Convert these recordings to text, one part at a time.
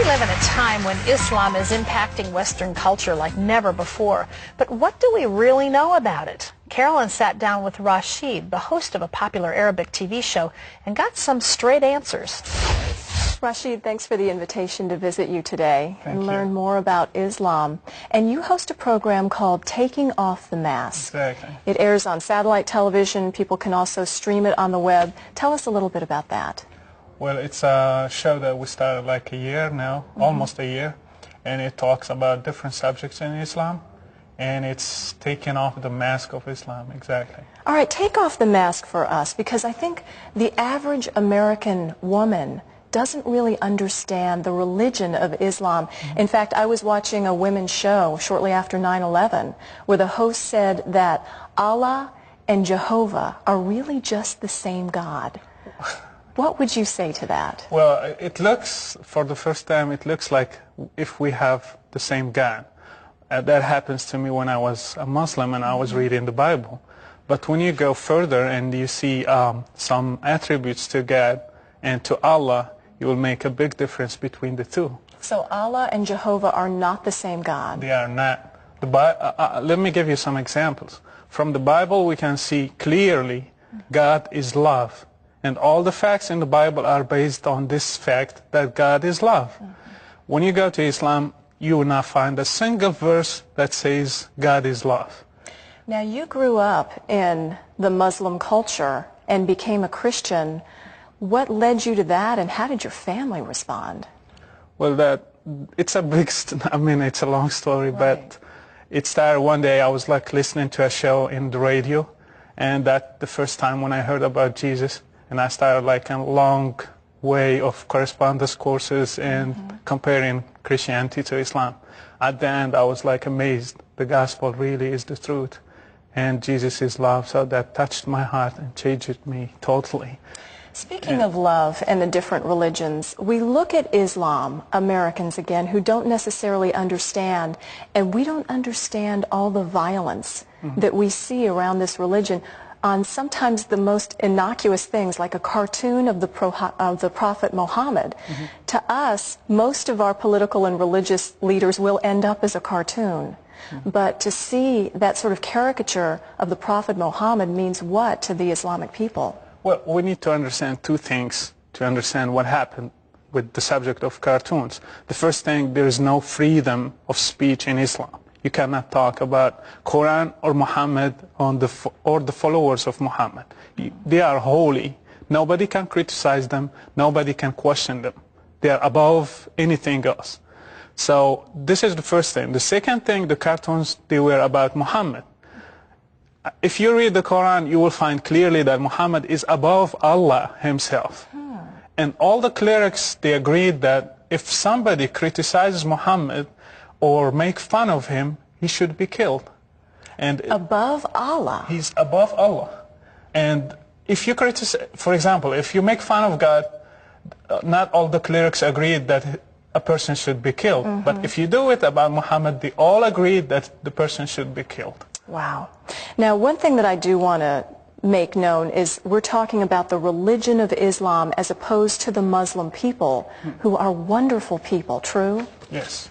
live in a time when Islam is impacting Western culture like never before. But what do we really know about it? Carolyn sat down with Rashid, the host of a popular Arabic TV show, and got some straight answers. Rashid, thanks for the invitation to visit you today and learn more about Islam. And you host a program called Taking Off the Mask. Exactly. It airs on satellite television. People can also stream it on the web. Tell us a little bit about that. Well, it's a show that we started like a year now, almost a year, and it talks about different subjects in Islam, and it's taking off the mask of Islam, exactly. All right, take off the mask for us, because I think the average American woman doesn't really understand the religion of Islam. In fact, I was watching a women's show shortly after 9/11 where the host said that Allah and Jehovah are really just the same God. What would you say to that? Well, it looks, for the first time, it looks like if we have the same God. That happens to me when I was a Muslim and I was reading the Bible. But when you go further and you see some attributes to God and to Allah, you will make a big difference between the two. So Allah and Jehovah are not the same God? They are not. Let me give you some examples. From the Bible, we can see clearly God is love. And all the facts in the Bible are based on this fact that God is love. When you go to Islam, you will not find a single verse that says God is love. Now, you grew up in the Muslim culture and became a Christian. What led you to that, and how did your family respond? Well, it's a it's a long story, Right. but it started one day. I was like listening to a show in the radio, and that's the first time when I heard about Jesus. And I started like a long way of correspondence courses and comparing Christianity to Islam. At the end, I was like amazed. The gospel really is the truth. And Jesus is love. So that touched my heart and changed me totally. Speaking of love and the different religions, we look at Islam, Americans again, who don't necessarily understand, and we don't understand all the violence that we see around this religion on sometimes the most innocuous things, like a cartoon of the Prophet Muhammad. To us, most of our political and religious leaders will end up as a cartoon. But to see that sort of caricature of the Prophet Muhammad means what to the Islamic people? Well, we need to understand two things to understand what happened with the subject of cartoons. The first thing, there is no freedom of speech in Islam. You cannot talk about Quran or Muhammad or the followers of Muhammad. They are holy. Nobody can criticize them. Nobody can question them. They are above anything else. So this is the first thing. The second thing, the cartoons, they were about Muhammad. If you read the Quran, you will find clearly that Muhammad is above Allah himself. And all the clerics, they agreed that if somebody criticizes Muhammad or make fun of him, he should be killed. And above Allah? He's above Allah. And if you criticize, for example, if you make fun of God, not all the clerics agreed that a person should be killed. But if you do it about Muhammad, they all agreed that the person should be killed. Wow. Now, one thing that I do want to make known is we're talking about the religion of Islam as opposed to the Muslim people, who are wonderful people, true? Yes.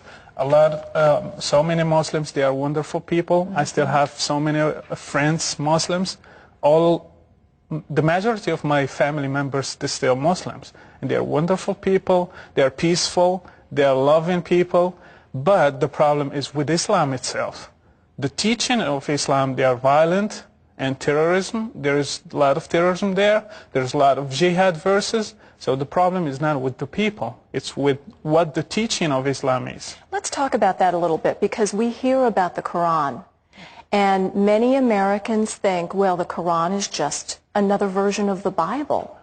So many Muslims, they are wonderful people. I still have so many friends, Muslims. The majority of my family members, they're still Muslims. And they are wonderful people, they are peaceful, they are loving people. But the problem is with Islam itself. The teaching of Islam, they are violent and terrorism. There is a lot of terrorism there. There's a lot of jihad verses. So the problem is not with the people. It's with what the teaching of Islam is. Let's talk about that a little bit, because we hear about the Quran. And many Americans think, well, the Quran is just another version of the Bible.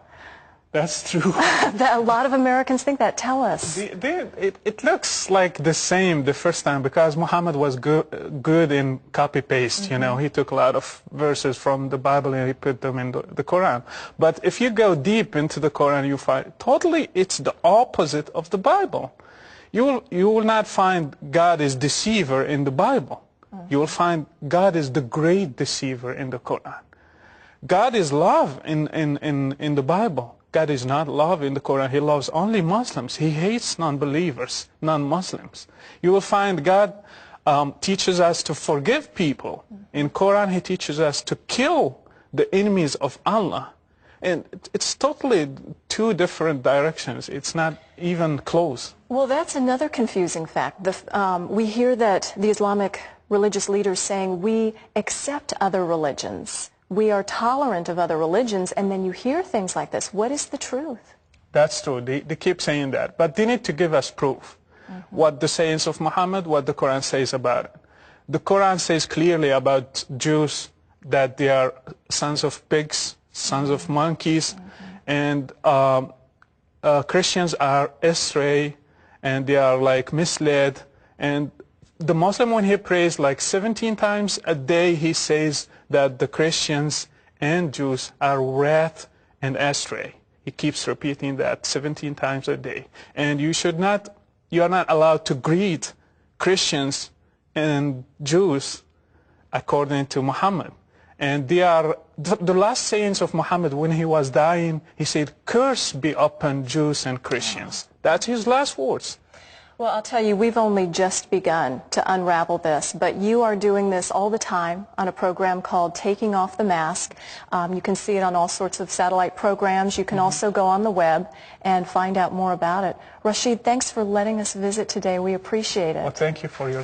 That's true. A lot of Americans think that. Tell us. It looks like the same the first time, because Muhammad was good in copy-paste. You know, he took a lot of verses from the Bible and he put them in the Quran. But if you go deep into the Quran, you find totally it's the opposite of the Bible. You will not find God is deceiver in the Bible. You will find God is the great deceiver in the Quran. God is love in the Bible. God is not love in the Quran. He loves only Muslims. He hates non-believers, non-Muslims. You will find God teaches us to forgive people. In Quran, He teaches us to kill the enemies of Allah. And it's totally two different directions. It's not even close. Well, that's another confusing fact. We hear that the Islamic religious leaders saying we accept other religions. We are tolerant of other religions, and then you hear things like this. What is the truth? That's true. They keep saying that. But they need to give us proof. What the sayings of Muhammad, what the Quran says about it. The Quran says clearly about Jews that they are sons of pigs, sons of monkeys, and Christians are astray, and they are like misled. And the Muslim, when he prays like 17 times a day, he says that the Christians and Jews are wrath and astray. He keeps repeating that 17 times a day. And you are not allowed to greet Christians and Jews according to Muhammad. And they are the last sayings of Muhammad when he was dying. He said, "Curse be upon Jews and Christians." That's his last words. Well, I'll tell you, we've only just begun to unravel this, but you are doing this all the time on a program called Taking Off the Mask. You can see it on all sorts of satellite programs. You can also go on the web and find out more about it. Rashid, thanks for letting us visit today. We appreciate it. Well, thank you for your